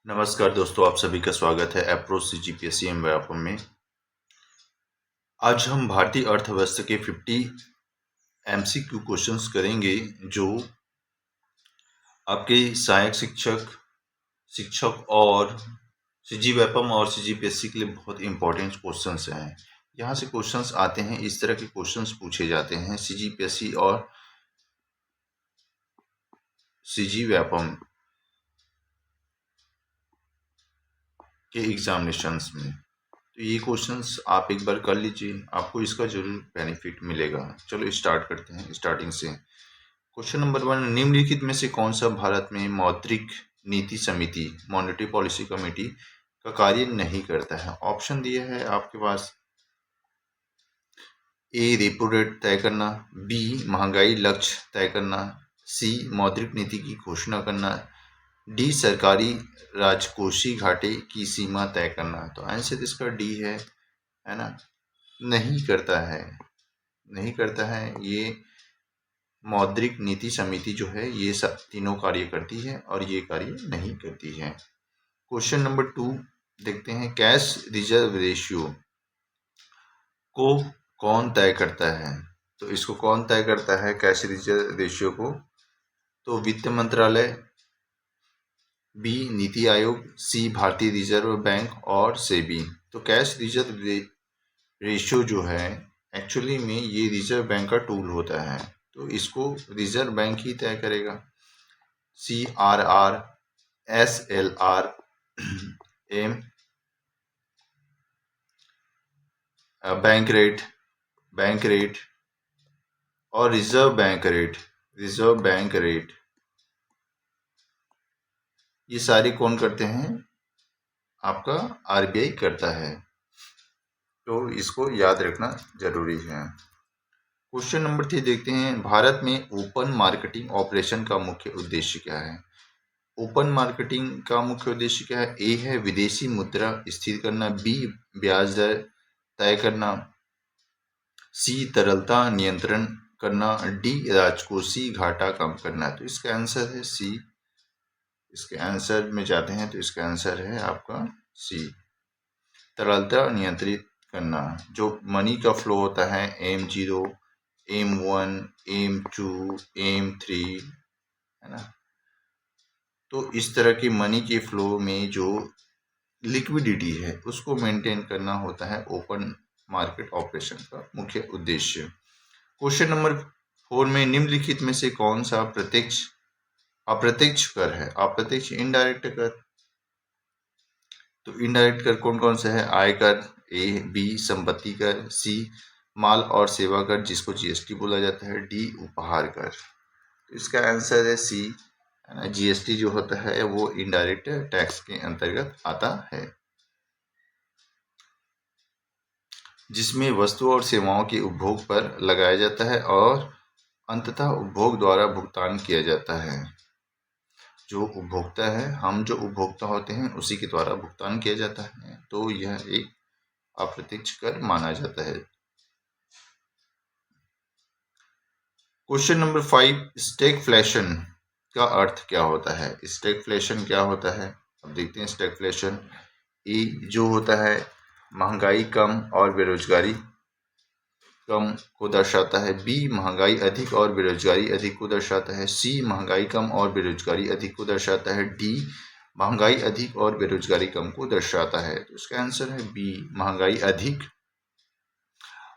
नमस्कार दोस्तों, आप सभी का स्वागत है अप्रोच सीजीपीएससी एम व्यापम में। आज हम भारतीय अर्थव्यवस्था के 50 एमसीक्यू क्वेश्चंस करेंगे जो आपके सहायक शिक्षक और सीजी व्यापम और सीजीपीएससी के लिए बहुत इंपॉर्टेंट क्वेश्चंस हैं। यहाँ से क्वेश्चंस आते हैं, इस तरह के क्वेश्चंस पूछे जाते हैं सीजीपीएससी और सीजी व्यापम के एग्जामिनेशंस में। तो ये क्वेश्चंस आप एक बार कर लीजिए, आपको इसका जरूर बेनिफिट मिलेगा। चलो स्टार्ट करते हैं स्टार्टिंग से। क्वेश्चन नंबर 1, निम्नलिखित में से कौन सा भारत में मौद्रिक नीति समिति मॉनेटरी पॉलिसी कमेटी का कार्य नहीं करता है? ऑप्शन दिया है आपके पास। ए रेपो रेट तय करना, बी महंगाई लक्ष्य तय करना, सी मौद्रिक नीति की घोषणा करना, डी सरकारी राजकोषीय घाटे की सीमा तय करना। तो आंसर इसका डी है ना। नहीं करता है, नहीं करता है। ये मौद्रिक नीति समिति जो है ये सब तीनों कार्य करती है और ये कार्य नहीं करती है। क्वेश्चन नंबर 2 देखते हैं। कैश रिजर्व रेशियो को कौन तय करता है? तो इसको कौन तय करता है कैश रिजर्व रेशियो को? तो वित्त मंत्रालय, बी नीति आयोग, सी भारतीय रिजर्व बैंक और सेबी। तो कैश रिजर्व रेशियो जो है एक्चुअली में ये रिजर्व बैंक का टूल होता है, तो इसको रिजर्व बैंक ही तय करेगा। CRR, SLR, एम बैंक रेट और रिजर्व बैंक रेट ये सारी कौन करते हैं? आपका RBI करता है, तो इसको याद रखना जरूरी है। क्वेश्चन नंबर 3 देखते हैं। भारत में ओपन मार्केटिंग ऑपरेशन का मुख्य उद्देश्य क्या है? ओपन मार्केटिंग का मुख्य उद्देश्य क्या है? ए है विदेशी मुद्रा स्थिर करना, बी ब्याज दर तय करना, सी तरलता नियंत्रण करना, डी राजकोषीय घाटा कम करना। तो इसका आंसर है सी। इसके आंसर में जाते हैं तो इसका आंसर है आपका सी, तरलता नियंत्रित करना। जो मनी का फ्लो होता है M0, M1, M2, M3 है ना, तो इस तरह की मनी के फ्लो में जो लिक्विडिटी है उसको मेंटेन करना होता है ओपन मार्केट ऑपरेशन का मुख्य उद्देश्य। क्वेश्चन नंबर 4 में निम्नलिखित में से कौन सा अप्रत्यक्ष कर है? अप्रत्यक्ष इनडायरेक्ट कर। तो इनडायरेक्ट कर कौन कौन सा है? आयकर, ए, बी संपत्ति कर, सी माल और सेवा कर जिसको GST बोला जाता है, डी उपहार कर। तो इसका आंसर है सी। GST जो होता है वो इनडायरेक्ट टैक्स के अंतर्गत आता है, जिसमें वस्तु और सेवाओं के उपभोग पर लगाया जाता है और अंततः उपभोग द्वारा भुगतान किया जाता है। जो उपभोक्ता है, हम जो उपभोक्ता होते हैं उसी के द्वारा भुगतान किया जाता है, तो यह एक अप्रत्यक्ष कर माना जाता है। क्वेश्चन नंबर 5, स्टैगफ्लेशन का अर्थ क्या होता है? स्टैगफ्लेशन क्या होता है? अब देखते हैं स्टैगफ्लेशन। ए जो होता है महंगाई कम और बेरोजगारी कम को दर्शाता है, बी महंगाई अधिक और बेरोजगारी अधिक को दर्शाता है, सी महंगाई कम और बेरोजगारी अधिक को दर्शाता है, डी महंगाई अधिक और बेरोजगारी कम को दर्शाता है। तो इसका आंसर है बी, महंगाई अधिक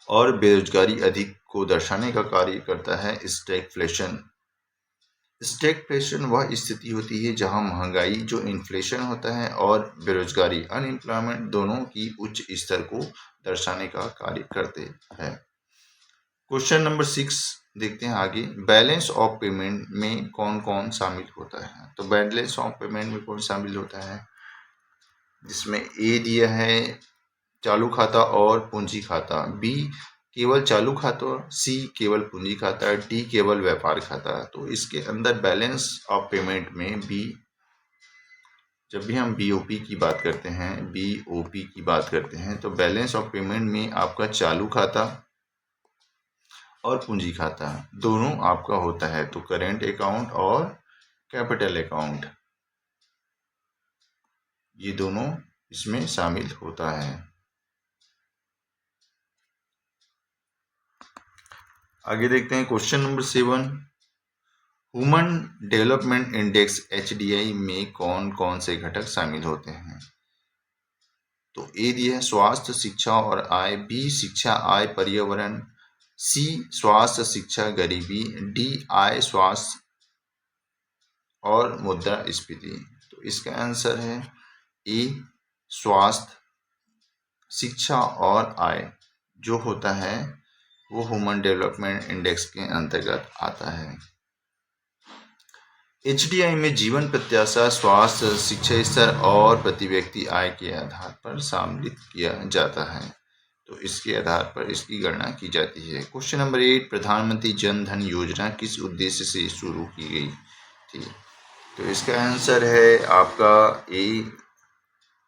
और बेरोजगारी अधिक को दर्शाने का कार्य करता है स्टैगफ्लेशन। स्टैगफ्लेशन वह स्थिति होती है जहां महंगाई जो इन्फ्लेशन होता है और बेरोजगारी अनएम्प्लॉयमेंट दोनों की उच्च स्तर को दर्शाने का कार्य करते हैं। क्वेश्चन नंबर 6 देखते हैं आगे। बैलेंस ऑफ पेमेंट में कौन कौन शामिल होता है? तो बैलेंस ऑफ पेमेंट में कौन शामिल होता है? जिसमें ए दिया है चालू खाता और पूंजी खाता, बी केवल चालू खाता, सी केवल पूंजी खाता, डी केवल व्यापार खाता। तो इसके अंदर बैलेंस ऑफ पेमेंट में बी, जब भी हम BOP की बात करते हैं, BOP की बात करते हैं, तो बैलेंस ऑफ पेमेंट में आपका चालू खाता और पूंजी खाता दोनों आपका होता है। तो करेंट अकाउंट और कैपिटल अकाउंट। ये दोनों इसमें शामिल होता है। आगे देखते हैं question number 7। Human development index HDI में कौन कौन से घटक शामिल होते हैं? तो ए दिया है स्वास्थ्य, शिक्षा और आय, बी शिक्षा, आय, पर्यावरण, सी स्वास्थ्य, शिक्षा, गरीबी, डी आय, स्वास्थ्य और मुद्रास्फीति। तो इसका आंसर है ए स्वास्थ्य, शिक्षा और आय जो होता है वो ह्यूमन डेवलपमेंट इंडेक्स के अंतर्गत आता है। HDI में जीवन प्रत्याशा, स्वास्थ्य, शिक्षा स्तर और प्रति व्यक्ति आय के आधार पर सम्मिलित किया जाता है। तो इसके आधार पर इसकी गणना की जाती है। क्वेश्चन नंबर 8 प्रधानमंत्री जन धन योजना किस उद्देश्य से शुरू की गई थी? तो इसका आंसर है आपका ए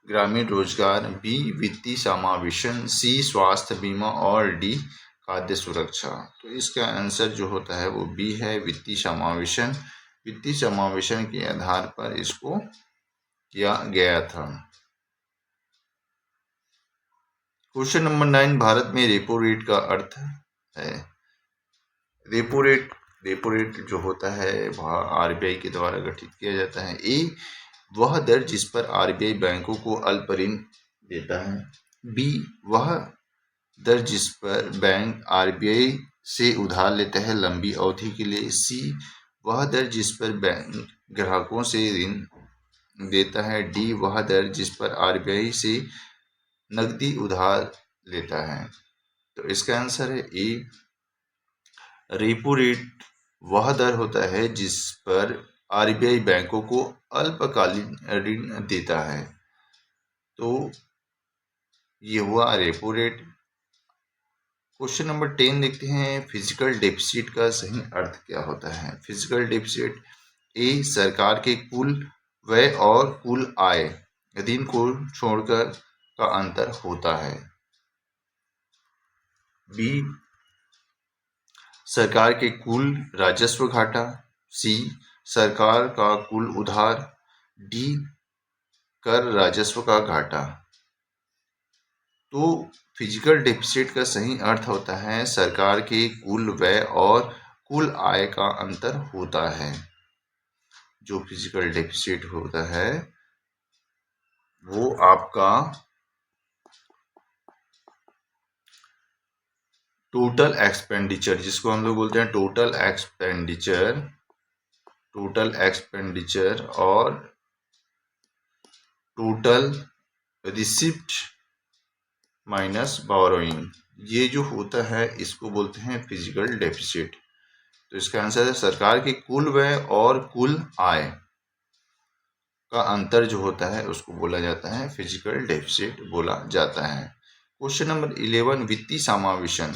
ग्रामीण रोजगार, बी वित्तीय समावेशन, सी स्वास्थ्य बीमा और डी खाद्य सुरक्षा। तो इसका आंसर जो होता है वो बी है वित्तीय समावेशन। वित्तीय समावेशन के आधार पर इसको किया गया था। क्वेश्चन नंबर 9 भारत में रेपो रेट का अर्थ है। रेपो रेट जो होता है RBI के द्वारा गठित किया जाता है। ए वह दर जिस पर RBI बैंकों को अल्प ऋण देता है, बी वह दर जिस पर बैंक RBI से उधार लेता है लंबी अवधि के लिए, सी वह दर जिस पर बैंक ग्राहकों से ऋण देता है, डी वह दर जिस पर RBI से नकदी उधार लेता है। तो इसका आंसर है ए रेपो रेट वह दर होता है जिस पर RBI बैंकों को अल्पकालीन ऋण देता है। तो ये हुआ रेपो रेट। क्वेश्चन नंबर 10 देखते हैं फिजिकल डेफिसिट का सही अर्थ क्या होता है? फिजिकल डेफिसिट ए सरकार के कुल व्यय और कुल आय ऋण को छोड़कर का अंतर होता है, बी सरकार के कुल राजस्व घाटा, सी सरकार का कुल उधार, डी कर राजस्व का घाटा। तो फिजिकल डेफिसिट का सही अर्थ होता है सरकार के कुल व्यय और कुल आय का अंतर होता है। जो फिजिकल डेफिसिट होता है वो आपका टोटल एक्सपेंडिचर, जिसको हम लोग बोलते हैं टोटल एक्सपेंडिचर और टोटल रिसिप्ट माइनस बोरोइंग, ये जो होता है इसको बोलते हैं फिजिकल डेफिसिट। तो इसका आंसर है सरकार के कुल व्यय और कुल आय का अंतर जो होता है उसको बोला जाता है फिजिकल डेफिसिट बोला जाता है। क्वेश्चन नंबर 11 वित्तीय समावेशन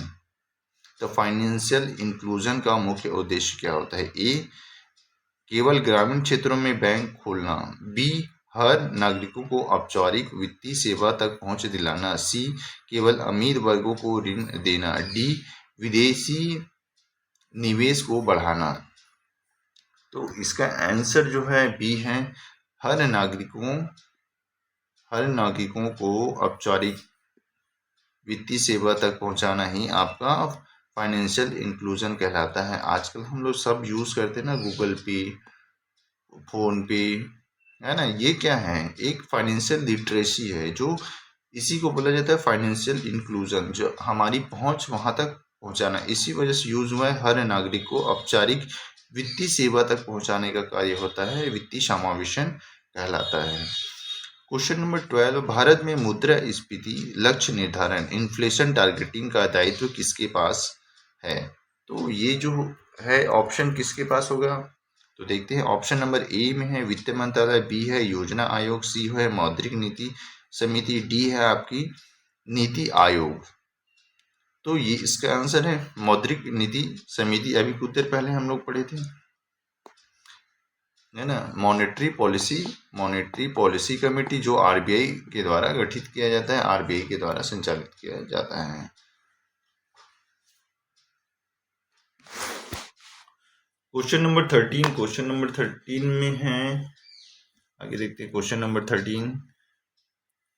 तो फाइनेंशियल इंक्लूजन का मुख्य उद्देश्य क्या होता है? ए केवल ग्रामीण क्षेत्रों में बैंक खोलना, बी हर नागरिकों को औपचारिक वित्तीय सेवा तक पहुंच दिलाना, सी केवल अमीर वर्गों को ऋण देना, डी विदेशी निवेश को बढ़ाना। तो इसका आंसर जो है बी है हर नागरिकों को औपचारिक वित्तीय सेवा तक पहुंचाना ही आपका फाइनेंशियल इंक्लूजन कहलाता है। आजकल हम लोग सब यूज करते हैं ना गूगल पे, फोन पे, है ना, ये क्या है एक फाइनेंशियल लिटरेसी है जो इसी को बोला जाता है फाइनेंशियल इंक्लूजन, जो हमारी पहुंच वहां तक पहुंचाना। इसी वजह से यूज हुआ है हर नागरिक को औपचारिक वित्तीय सेवा तक पहुंचाने का कार्य होता है वित्तीय समावेशन कहलाता है। क्वेश्चन नंबर 12 भारत में मुद्रास्फीति लक्ष्य निर्धारण इन्फ्लेशन टारगेटिंग का दायित्व किसके पास है? तो ये जो है ऑप्शन किसके पास होगा? तो देखते हैं ऑप्शन नंबर ए में है वित्त मंत्रालय, बी है योजना आयोग, सी है मौद्रिक नीति समिति, डी है आपकी नीति आयोग। तो ये इसका आंसर है मौद्रिक नीति समिति। अभी कुछ देर पहले हम लोग पढ़े थे, है ना, मॉनेटरी पॉलिसी कमेटी जो RBI के द्वारा गठित किया जाता है, RBI के द्वारा संचालित किया जाता है। क्वेश्चन नंबर 13 में है, आगे देखते हैं क्वेश्चन नंबर 13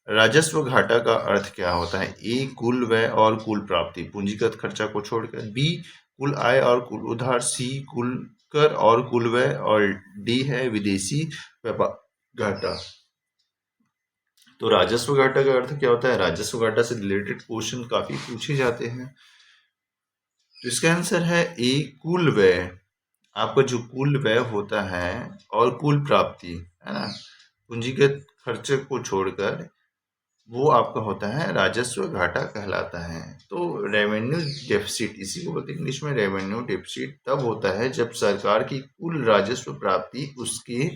राजस्व घाटा का अर्थ क्या होता है? ए कुल व्यय और कुल प्राप्ति पूंजीगत खर्चा को छोड़कर, बी कुल आय और कुल उधार, सी कुल कर और कुल व्यय, और डी है विदेशी व्यापार घाटा। तो राजस्व घाटा का अर्थ क्या होता है? राजस्व घाटा से रिलेटेड क्वेश्चन काफी पूछे जाते हैं। तो इसका आंसर है ए कुल व्यय। आपका जो कुल व्यय होता है और कुल प्राप्ति है ना, पूंजीगत खर्चे को छोड़कर, वो आपका होता है राजस्व घाटा कहलाता है। तो रेवेन्यू डेफिसिट, इसी को बोलते हैं इंग्लिश में रेवेन्यू डेफिसिट, तब होता है जब सरकार की कुल राजस्व प्राप्ति उसके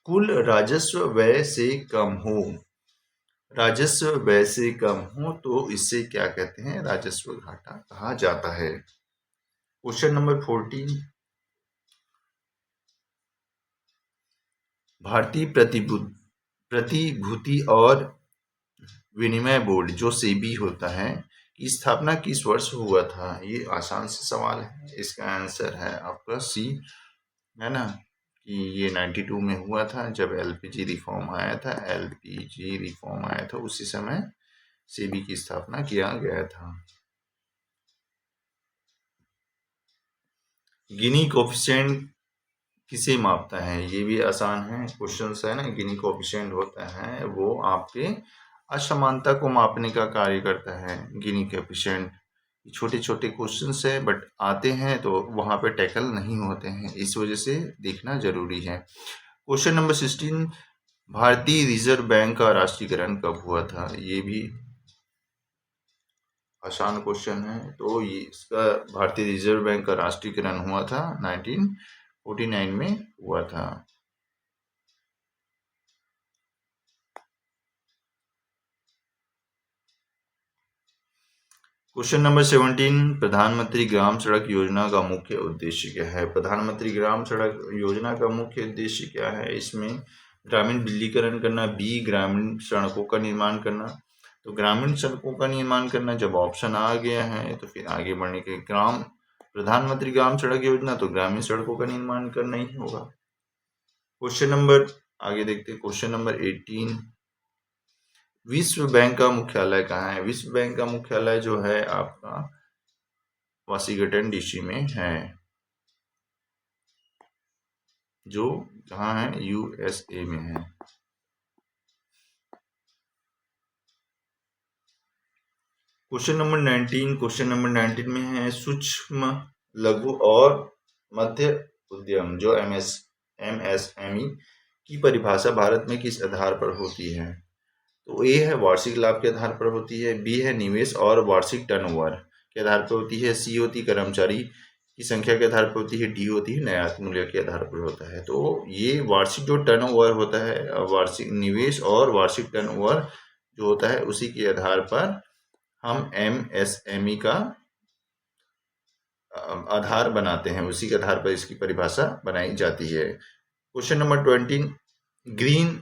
कुल राजस्व व्यय से कम हो। राजस्व व्यय से कम हो तो इससे क्या कहते हैं? राजस्व घाटा कहा जाता है। क्वेश्चन नंबर 14, भारतीय प्रतिभूति और विनिमय बोर्ड जो सेबी होता है की स्थापना किस वर्ष हुआ था? ये आसान से सवाल है। इसका आंसर है आपका सी, है ना, कि ये 92 में हुआ था जब एलपीजी रिफॉर्म आया था। एलपीजी रिफॉर्म आया था उसी समय सेबी की स्थापना किया गया था। गिनी कोफिशिएंट किसे मापता है? ये भी आसान है क्वेश्चन है ना। गिनी कोफिशिएंट होता है वो आपके असमानता को मापने का कार्य करता है। गिनी कोफिशिएंट छोटे छोटे क्वेश्चंस है बट आते हैं तो वहां पे टैकल नहीं होते हैं, इस वजह से देखना जरूरी है। क्वेश्चन नंबर 16, भारतीय रिजर्व बैंक का राष्ट्रीयकरण कब हुआ था? ये भी आसान क्वेश्चन है। तो ये इसका भारतीय रिजर्व बैंक का राष्ट्रीयकरण हुआ था 1949 में हुआ था। क्वेश्चन नंबर 17, प्रधानमंत्री ग्राम सड़क योजना का मुख्य उद्देश्य क्या है? प्रधानमंत्री ग्राम सड़क योजना का मुख्य उद्देश्य क्या है? इसमें ग्रामीण बिल्डीकरण करना, बी ग्रामीण सड़कों का निर्माण करना। तो ग्रामीण सड़कों का निर्माण करना जब ऑप्शन आ गया है तो फिर आगे बढ़ने के प्रधानमंत्री ग्राम सड़क योजना तो ग्रामीण सड़कों का निर्माण करना ही होगा। क्वेश्चन नंबर आगे देखते हैं। क्वेश्चन नंबर 18, विश्व बैंक का मुख्यालय कहाँ है? विश्व बैंक का मुख्यालय जो है आपका वाशिंगटन डीसी में है, जो कहाँ है? यूएसए में है। क्वेश्चन नंबर 19 में है सूक्ष्म लघु और मध्य उद्यम जो एमएसएमई की परिभाषा भारत में किस आधार पर होती है? तो ए है वार्षिक लाभ के आधार पर होती है, बी है निवेश और वार्षिक टर्नओवर के आधार पर होती है, सी होती कर्मचारी की संख्या के आधार पर होती है, डी होती है नयात मूल्य के आधार पर होता है। तो ये वार्षिक जो टर्नओवर होता है, वार्षिक निवेश और वार्षिक टर्नओवर जो होता है उसी के आधार पर हम एमएसएमई का आधार बनाते हैं, उसी के आधार पर इसकी परिभाषा बनाई जाती है। क्वेश्चन नंबर 20, ग्रीन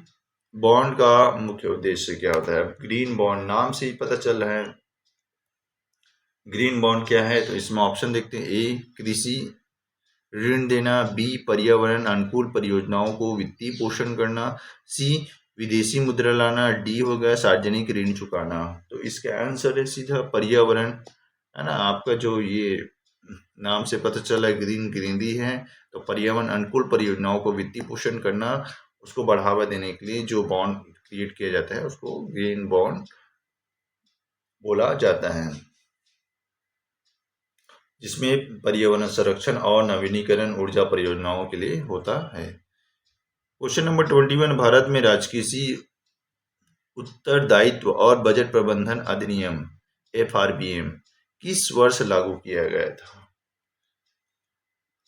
बॉन्ड का मुख्य उद्देश्य क्या होता है? ग्रीन बॉन्ड नाम से ही पता चल रहा है ग्रीन बॉन्ड क्या है। तो इसमें ऑप्शन देखते हैं। ए कृषि ऋण देना, बी पर्यावरण अनुकूल परियोजनाओं को वित्तीय पोषण करना, सी विदेशी मुद्रा लाना, डी हो गया सार्वजनिक ऋण चुकाना। तो इसका आंसर है सीधा पर्यावरण, है ना। आपका जो ये नाम से पता चला है ग्रीन ग्रीनरी है, तो पर्यावरण अनुकूल परियोजनाओं को वित्तीय पोषण करना, उसको बढ़ावा देने के लिए जो बॉन्ड क्रिएट किया जाता है उसको ग्रीन बॉन्ड बोला जाता है, जिसमें पर्यावरण संरक्षण और नवीनीकरण ऊर्जा परियोजनाओं के लिए होता है। क्वेश्चन नंबर 21, भारत में राजकीय उत्तरदायित्व और बजट प्रबंधन अधिनियम FRBM किस वर्ष लागू किया गया था?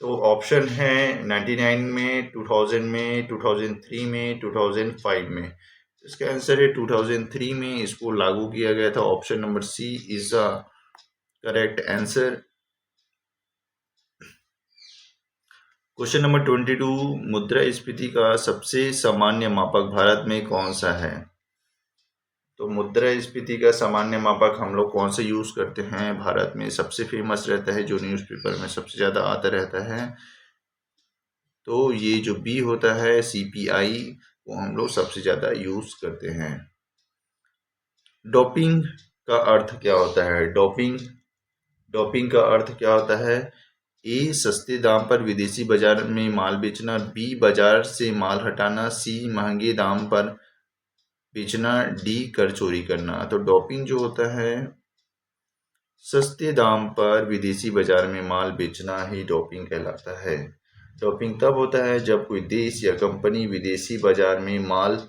तो ऑप्शन है 99 में, 2000 में, 2003 में, 2005 में। इसका आंसर है 2003 में इसको लागू किया गया था। Option number C is the correct answer. Question number 22, मुद्रास्फीति का सबसे सामान्य मापक भारत में कौन सा है? तो मुद्रास्फीति का सामान्य मापक हम लोग कौन से यूज करते हैं? भारत में सबसे फेमस रहता है, जो न्यूज़पेपर में सबसे ज्यादा आता रहता है, तो ये जो बी होता है CPI, वो हम लोग सबसे ज्यादा यूज करते हैं। डोपिंग का अर्थ क्या होता है? डोपिंग का अर्थ क्या होता है? ए, सस्ते दाम पर विदेशी बाजार में माल बेचना, बी, बाजार से माल हटाना, सी, महंगे दाम पर बेचना, डी, कर चोरी करना। तो डोपिंग जो होता है, सस्ते दाम पर विदेशी बाजार में माल बेचना ही डोपिंग कहलाता है। डोपिंग तब होता है जब कोई देश या कंपनी विदेशी बाजार में माल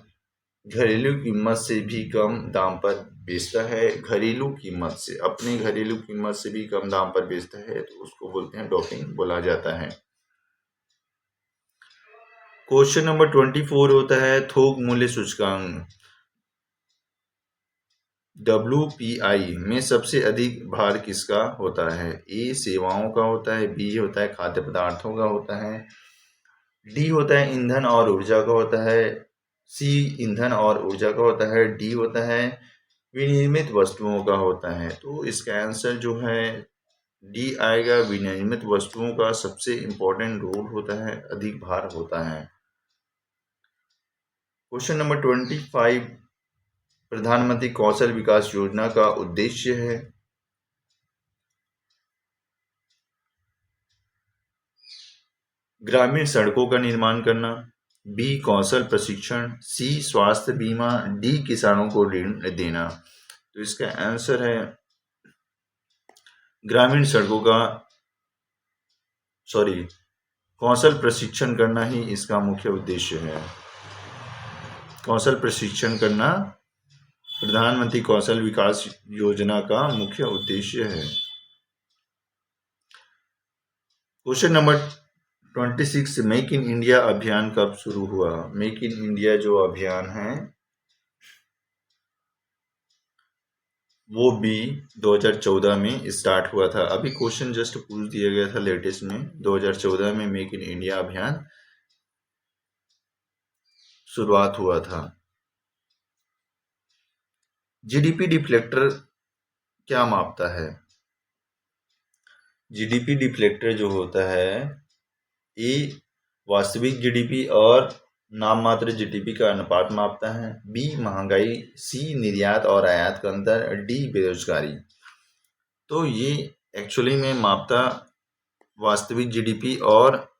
घरेलू कीमत से भी कम दाम पर बेचता है। घरेलू कीमत से, अपने घरेलू कीमत से भी कम दाम पर बेचता है तो उसको बोलते हैं डोपिंग बोला जाता है। क्वेश्चन नंबर 24 होता है थोक मूल्य सूचकांक WPI में सबसे अधिक भार किसका होता है? ए, सेवाओं का होता है, बी होता है खाद्य पदार्थों का होता है, डी होता है ईंधन और ऊर्जा का होता है, सी, ईंधन और ऊर्जा का होता है, डी होता है विनिर्मित वस्तुओं का होता है। तो इसका आंसर जो है डी आएगा। विनिर्मित वस्तुओं का सबसे इंपॉर्टेंट रोल होता है, अधिक भार होता है। क्वेश्चन नंबर 25 प्रधानमंत्री कौशल विकास योजना का उद्देश्य है? ग्रामीण सड़कों का निर्माण करना, बी, कौशल प्रशिक्षण, सी, स्वास्थ्य बीमा, डी, किसानों को ऋण देना। तो इसका आंसर है ग्रामीण सड़कों का कौशल प्रशिक्षण करना ही इसका मुख्य उद्देश्य है। कौशल प्रशिक्षण करना प्रधानमंत्री कौशल विकास योजना का मुख्य उद्देश्य है। Question number 26 make in India अभियान कब शुरू हुआ? मेक इन इंडिया जो अभियान है वो भी 2014 में स्टार्ट हुआ था। अभी क्वेश्चन जस्ट पूछ दिया गया था लेटेस्ट में, 2014 में मेक इन इंडिया अभियान शुरुआत हुआ था। जीडीपी डिफ्लेक्टर क्या मापता है? जीडीपी डिफ्लेक्टर जो होता है ए, वास्तविक जीडीपी और नाम मात्र जीडीपी का अनुपात मापता है, बी, महंगाई, सी, निर्यात और आयात का अंतर, डी, बेरोजगारी। तो ये एक्चुअली में मापता वास्तविक जीडीपी और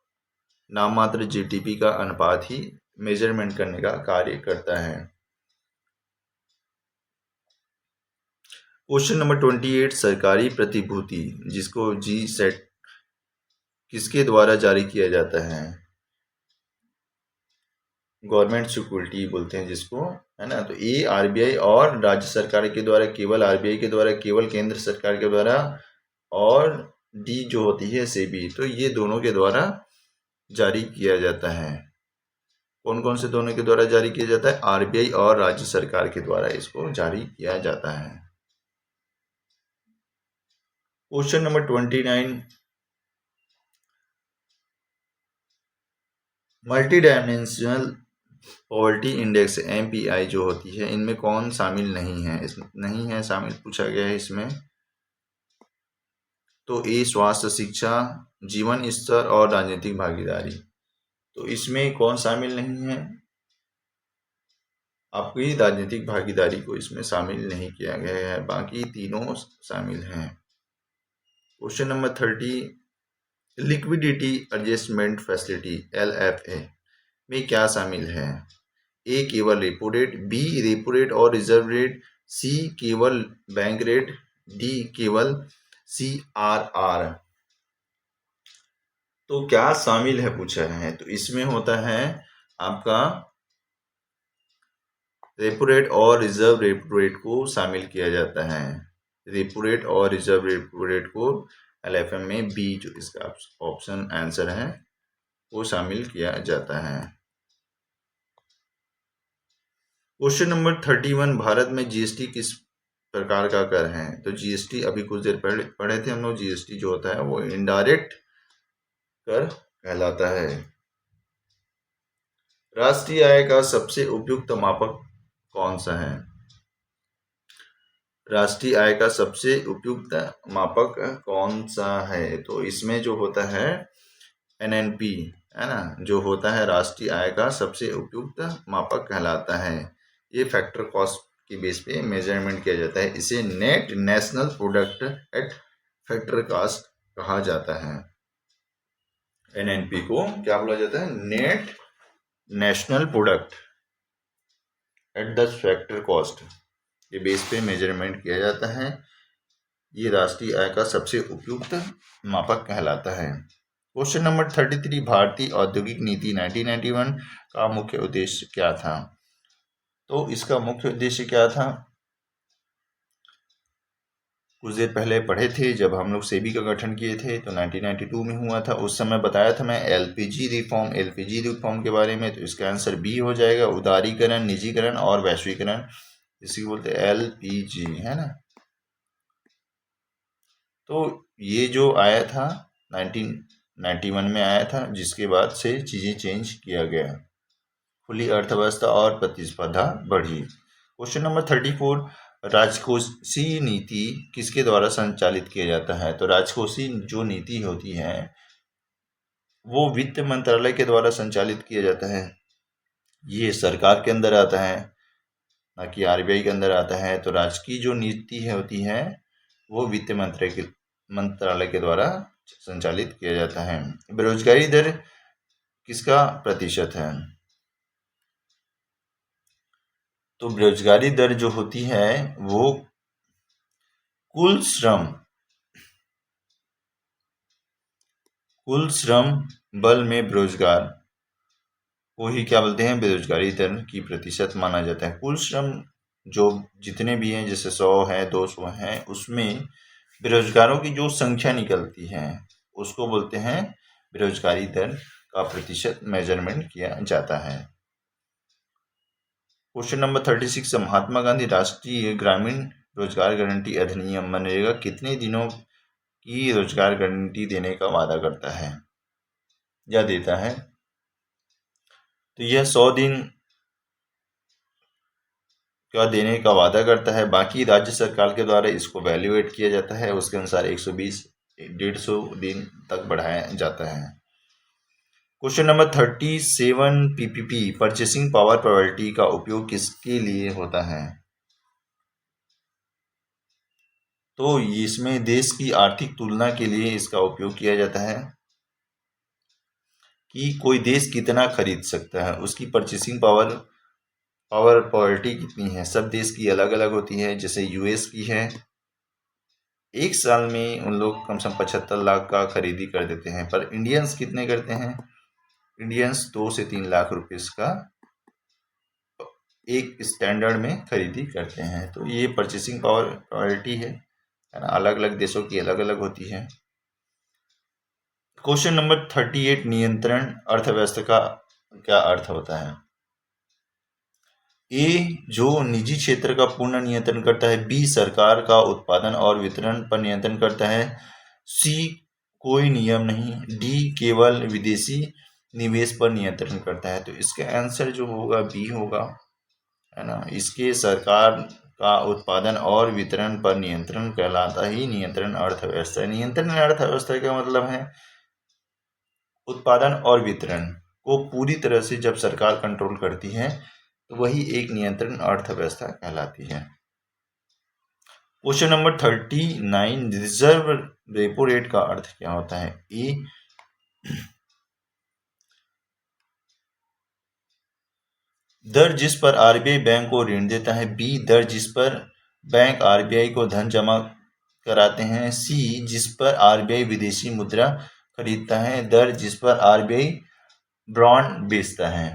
नाम मात्र जीडीपी का अनुपात ही मेजरमेंट करने का कार्य करता है। क्वेश्चन नंबर 28 सरकारी प्रतिभूति जिसको जी सेट किसके द्वारा जारी किया जाता है? गवर्नमेंट सिक्योरिटी बोलते हैं जिसको, है ना। तो ए, आरबीआई और राज्य सरकार के द्वारा, केवल आरबीआई के द्वारा, केवल केंद्र सरकार के द्वारा, और डी जो होती है सेबी। तो ये दोनों के द्वारा जारी किया जाता है। कौन कौन से दोनों के द्वारा जारी किया जाता है? आरबीआई और राज्य सरकार के द्वारा इसको जारी किया जाता है। Question number 29 multi dimensional poverty index MPI जो होती है इनमें कौन शामिल नहीं है? नहीं है शामिल पूछा गया है इसमें। तो ए, स्वास्थ्य, शिक्षा, जीवन स्तर और राजनीतिक भागीदारी। तो इसमें कौन शामिल नहीं है? आपकी राजनीतिक भागीदारी को इसमें शामिल नहीं किया गया है, बाकी तीनों शामिल हैं। Question number 30 liquidity adjustment facility LFA में क्या शामिल है? ए, केवल repo rate, B, repo rate और रिजर्व रेट, सी, केवल बैंक रेट, डी, केवल CRR। तो क्या शामिल है पूछा है? तो इसमें होता है आपका रेपो रेट और रिजर्व रेपो रेट को शामिल किया जाता है। रेपो रेट और रिजर्व रेपो रेट को LFM में बी जो इसका ऑप्शन आंसर है वो शामिल किया जाता है। क्वेश्चन नंबर 31 भारत में जीएसटी किस प्रकार का कर है? तो जीएसटी अभी कुछ देर पढ़े थे हम लोग। जीएसटी जो होता है वो इनडायरेक्ट कर कहलाता है। राष्ट्रीय आय का सबसे उपयुक्त मापक कौन सा है? राष्ट्रीय आय का सबसे उपयुक्त मापक कौन सा है? तो इसमें जो होता है NNP, है ना, जो होता है राष्ट्रीय आय का सबसे उपयुक्त मापक कहलाता है। ये फैक्टर कॉस्ट के बेस पे मेजरमेंट किया जाता है। इसे net national product at factor cost कहा जाता है। एनएनपी को क्या बोला जाता है? Net national product at the factor cost के बेस पे मेजरमेंट किया जाता है। ये राष्ट्रीय आय का सबसे उपयुक्त मापक कहलाता है। क्वेश्चन नंबर 33, भारतीय औद्योगिक नीति 1991 का मुख्य उद्देश्य क्या था? तो इसका मुख्य उद्देश्य क्या था? कुछ देर पहले पढ़े थे जब हम लोग सेबी का गठन किए थे, तो 1992 में हुआ था। उस समय बताया था मैं एलपीजी रिफॉर्म के बारे में। तो इसका आंसर बी हो जाएगा, उदारीकरण, निजीकरण और वैश्वीकरण, इसी को बोलते हैं एलपीजी, है ना। तो ये जो आया था 1991 में आया था, जिसके बाद से चीज़ें चेंज किया गया, खुली अर्थव्यवस्था और प्रतिस्पर्धा बढ़ी। क्वेश्चन नंबर 34, राजकोषीय नीति किसके द्वारा संचालित किया जाता है? तो राजकोषीय जो नीति होती है वो वित्त मंत्रालय के द्वारा संचालित किया जाता है। ये सरकार के अंदर आता है, ना कि आरबीआई के अंदर आता है। तो राजकीय जो नीति होती है वो वित्त मंत्रालय के द्वारा संचालित किया जाता है। बेरोजगारी दर किसका प्रतिशत है? तो बेरोजगारी दर जो होती है वो कुल श्रम बल में बेरोजगार को ही क्या बोलते हैं? बेरोजगारी दर की प्रतिशत माना जाता है। कुल श्रम जो जितने भी हैं, जैसे 100 है 200 है, उसमें बेरोजगारों की जो संख्या निकलती है उसको बोलते हैं बेरोजगारी दर का प्रतिशत मेजरमेंट किया जाता है। क्वेश्चन नंबर 36, महात्मा गांधी राष्ट्रीय ग्रामीण रोजगार गारंटी अधिनियम मनरेगा कितने दिनों की रोजगार गारंटी देने का वादा करता है या देता है? तो यह 100 दिन का देने का वादा करता है। बाकी राज्य सरकार के द्वारा इसको वैल्यूएट किया जाता है, उसके अनुसार 120-150 दिन तक बढ़ाया जाता है। Question number 37, PPP purchasing power priority का उपयोग किसके लिए होता है? तो इसमें देश की आर्थिक तुलना के लिए इसका उपयोग किया जाता है कि कोई देश कितना खरीद सकता है, उसकी परचेसिंग पावर प्रायोरिटी कितनी है। सब देश की अलग अलग होती है। जैसे यूएस की है, एक साल में उन लोग कम से कम 75 लाख का खरीदी कर देते हैं, पर इंडियंस कितने करते हैं? इंडियंस 2 से 3 लाख रुपीस का एक स्टैंडर्ड में खरीदी करते हैं। तो ये परचेसिंग पावर प्रायोरिटी है ना, अलग अलग देशों की अलग अलग होती है। क्वेश्चन नंबर 38, नियंत्रण अर्थव्यवस्था का क्या अर्थ होता है? ए जो निजी क्षेत्र का पूर्ण नियंत्रण करता है, बी सरकार का उत्पादन और वितरण पर नियंत्रण करता है, सी कोई नियम नहीं, डी केवल विदेशी निवेश पर नियंत्रण करता है। तो इसका आंसर जो होगा बी होगा, है ना। इसके सरकार का उत्पादन और वितरण पर नियंत्रण कहलाता ही नियंत्रण अर्थव्यवस्था। नियंत्रण अर्थव्यवस्था का मतलब है उत्पादन और वितरण को पूरी तरह से जब सरकार कंट्रोल करती है तो वही एक नियंत्रण अर्थव्यवस्था कहलाती है। Question number 39, reserve repo rate का अर्थ क्या होता है? ए दर जिस पर आरबीआई बैंक को ऋण देता है, बी दर जिस पर बैंक आरबीआई को धन जमा कराते हैं, सी जिस पर आरबीआई विदेशी मुद्रा खरीदता है, दर जिस पर आरबीआई बॉन्ड बेचता है।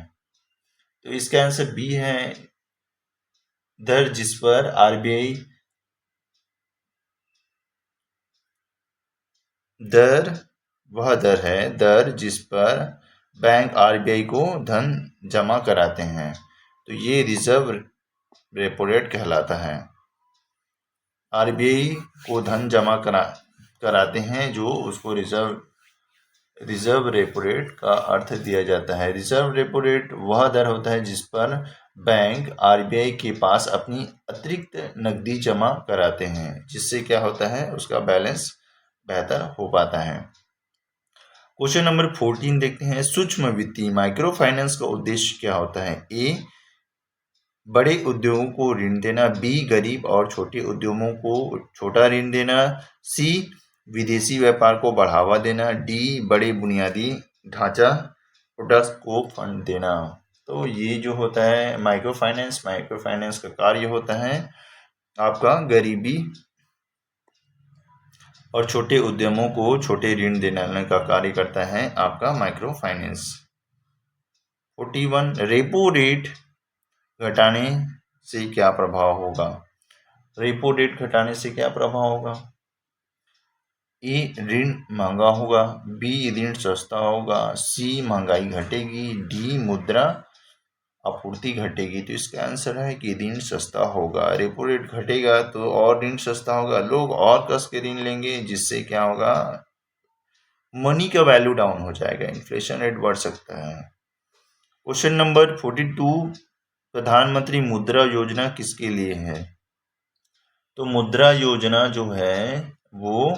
तो इसका आंसर बी है, दर जिस पर आरबीआई वह दर है दर जिस पर बैंक आरबीआई को धन जमा कराते हैं। तो ये रिजर्व रेपो रेट कहलाता है। आरबीआई को धन जमा कराते हैं जो उसको रिजर्व रेपो रेट का अर्थ दिया जाता है। रिजर्व रेपो रेट वह दर होता है जिस पर बैंक आरबीआई के पास अपनी अतिरिक्त नकदी जमा कराते हैं, जिससे क्या होता है उसका बैलेंस बेहतर हो पाता है। क्वेश्चन नंबर 14 देखते हैं, सूक्ष्म वित्तीय माइक्रो फाइनेंस का उद्देश्य क्या होता है? ए बड़े उद्योगों को ऋण देना, बी गरीब और छोटे उद्योगों को छोटा ऋण देना, सी विदेशी व्यापार को बढ़ावा देना, डी बड़े बुनियादी ढांचा प्रोडक्ट्स को फंड देना। तो ये जो होता है माइक्रो फाइनेंस का कार्य होता है आपका गरीबी और छोटे उद्यमों को छोटे ऋण देने का कार्य करता है आपका माइक्रो फाइनेंस। 41 रेपो रेट घटाने से क्या प्रभाव होगा? रेपो रेट घटाने से क्या प्रभाव होगा? ए ऋण महंगा होगा, बी ऋण सस्ता होगा, सी महंगाई घटेगी, डी मुद्रा आपूर्ति घटेगी। तो इसका आंसर है कि ऋण सस्ता होगा। रेपो रेट घटेगा तो और ऋण सस्ता होगा, लोग और कस के ऋण लेंगे, जिससे क्या होगा, मनी का वैल्यू डाउन हो जाएगा, इन्फ्लेशन रेट बढ़ सकता है। क्वेश्चन नंबर 42 प्रधानमंत्री मुद्रा योजना किसके लिए है? तो मुद्रा योजना जो है वो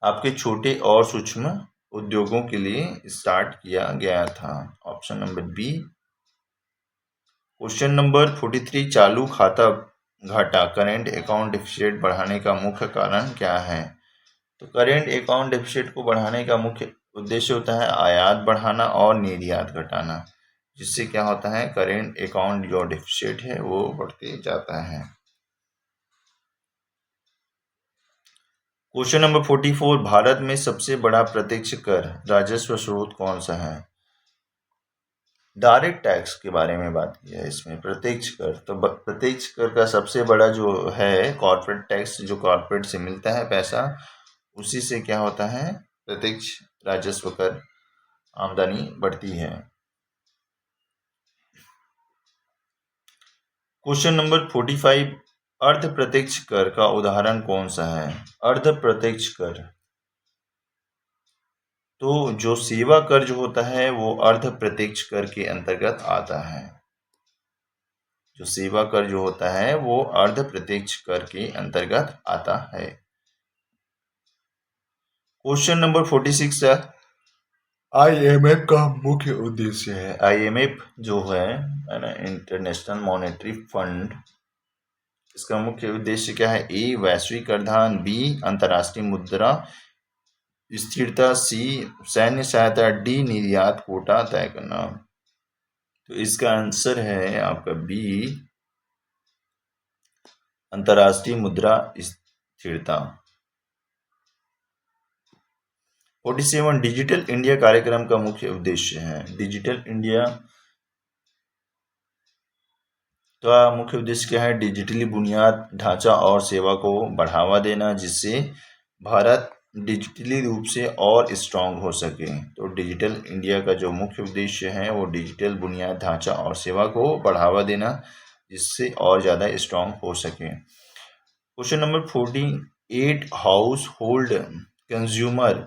आपके छोटे और सूक्ष्म उद्योगों के लिए स्टार्ट किया गया था। Option number B. Question number 43 चालू खाता घाटा करेंट अकाउंट डेफिसिट बढ़ाने का मुख्य कारण क्या है? तो करेंट अकाउंट डेफिसिट को बढ़ाने का मुख्य उद्देश्य होता है आयात बढ़ाना और निर्यात घटाना, जिससे क्या होता है करेंट अकाउंट जो डेफिसिट है वो बढ़ते जाता है। क्वेश्चन नंबर 44 भारत में सबसे बड़ा प्रत्यक्ष कर राजस्व स्रोत कौन सा है? डायरेक्ट टैक्स के बारे में बात की है इसमें। प्रत्यक्ष कर, तो प्रत्यक्ष कर का सबसे बड़ा जो है कॉर्पोरेट टैक्स, जो कॉर्पोरेट से मिलता है पैसा, उसी से क्या होता है प्रत्यक्ष राजस्व कर आमदनी बढ़ती है। क्वेश्चन नंबर 45 अर्ध प्रत्यक्ष कर का उदाहरण कौन सा है? अर्ध प्रत्यक्ष कर, तो जो सेवा कर जो होता है वो अर्ध प्रत्यक्ष कर के अंतर्गत आता है। जो सेवा कर जो होता है वो अर्ध प्रत्यक्ष कर के अंतर्गत आता है। क्वेश्चन नंबर 46 IMF का मुख्य उद्देश्य है। IMF जो है ना, इंटरनेशनल मॉनेटरी फंड, इसका मुख्य उद्देश्य क्या है? ए वैश्विक कर्धान, बी अंतर्राष्ट्रीय मुद्रा स्थिरता, सी सैन्य सहायता, डी निर्यात कोटा तय करना। तो इसका आंसर है आपका बी अंतर्राष्ट्रीय मुद्रा स्थिरता। 47 डिजिटल इंडिया कार्यक्रम का मुख्य उद्देश्य है। डिजिटल इंडिया का मुख्य उद्देश्य क्या है? डिजिटली बुनियाद ढांचा और सेवा को बढ़ावा देना, जिससे भारत डिजिटली रूप से और स्ट्रांग हो सके। तो डिजिटल इंडिया का जो मुख्य उद्देश्य है वो डिजिटल बुनियाद ढांचा और सेवा को बढ़ावा देना, जिससे और ज़्यादा स्ट्रांग हो सके। Question number 48 house hold consumer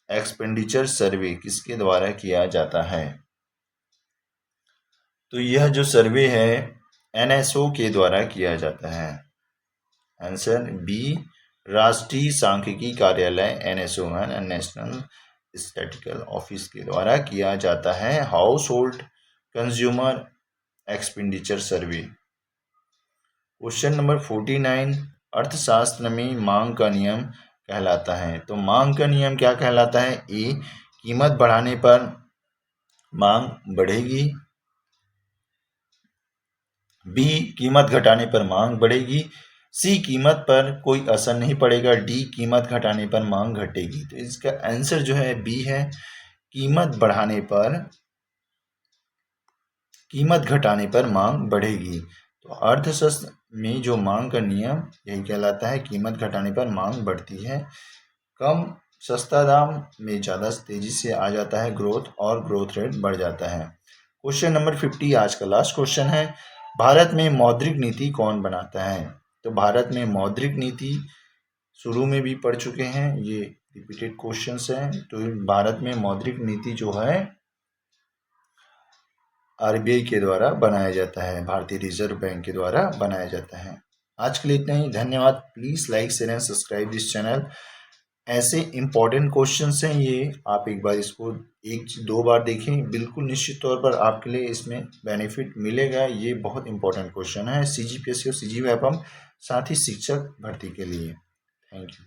expenditure सर्वे किसके द्वारा किया जाता है? तो यह जो सर्वे है NSO के द्वारा किया जाता है। आंसर बी राष्ट्रीय सांख्यिकी कार्यालय NSO है, नेशनल स्टैटिस्टिकल ऑफिस के द्वारा किया जाता है हाउस होल्ड कंज्यूमर एक्सपेंडिचर सर्वे। क्वेश्चन नंबर 49 अर्थशास्त्र में मांग का नियम कहलाता है। तो मांग का नियम क्या कहलाता है? ए कीमत बढ़ाने पर मांग बढ़ेगी, बी कीमत घटाने पर मांग बढ़ेगी, सी कीमत पर कोई असर नहीं पड़ेगा, डी कीमत घटाने पर मांग घटेगी। तो इसका आंसर जो है बी है, कीमत बढ़ाने पर कीमत घटाने पर मांग बढ़ेगी। तो अर्थशास्त्र में जो मांग का नियम यही कहलाता है, कीमत घटाने पर मांग बढ़ती है। कम सस्ता दाम में ज़्यादा तेजी से आ जाता है ग्रोथ, और ग्रोथ रेट बढ़ जाता है। क्वेश्चन नंबर 50 आज का लास्ट क्वेश्चन है, भारत में मौद्रिक नीति कौन बनाता है? तो भारत में मौद्रिक नीति शुरू में भी पढ़ चुके हैं, ये रिपीटेड क्वेश्चंस हैं। तो भारत में मौद्रिक नीति जो है RBI के द्वारा बनाया जाता है, भारतीय रिजर्व बैंक के द्वारा बनाया जाता है। आज के लिए इतना ही, धन्यवाद। Please like share and subscribe this channel. ऐसे इम्पॉर्टेंट क्वेश्चंस हैं ये, आप एक बार इसको 1-2 बार देखें, बिल्कुल निश्चित तौर पर आपके लिए इसमें बेनिफिट मिलेगा। ये बहुत इम्पोर्टेंट क्वेश्चन है CGPSC और CGVAPM, साथ ही शिक्षक भर्ती के लिए। Thank you.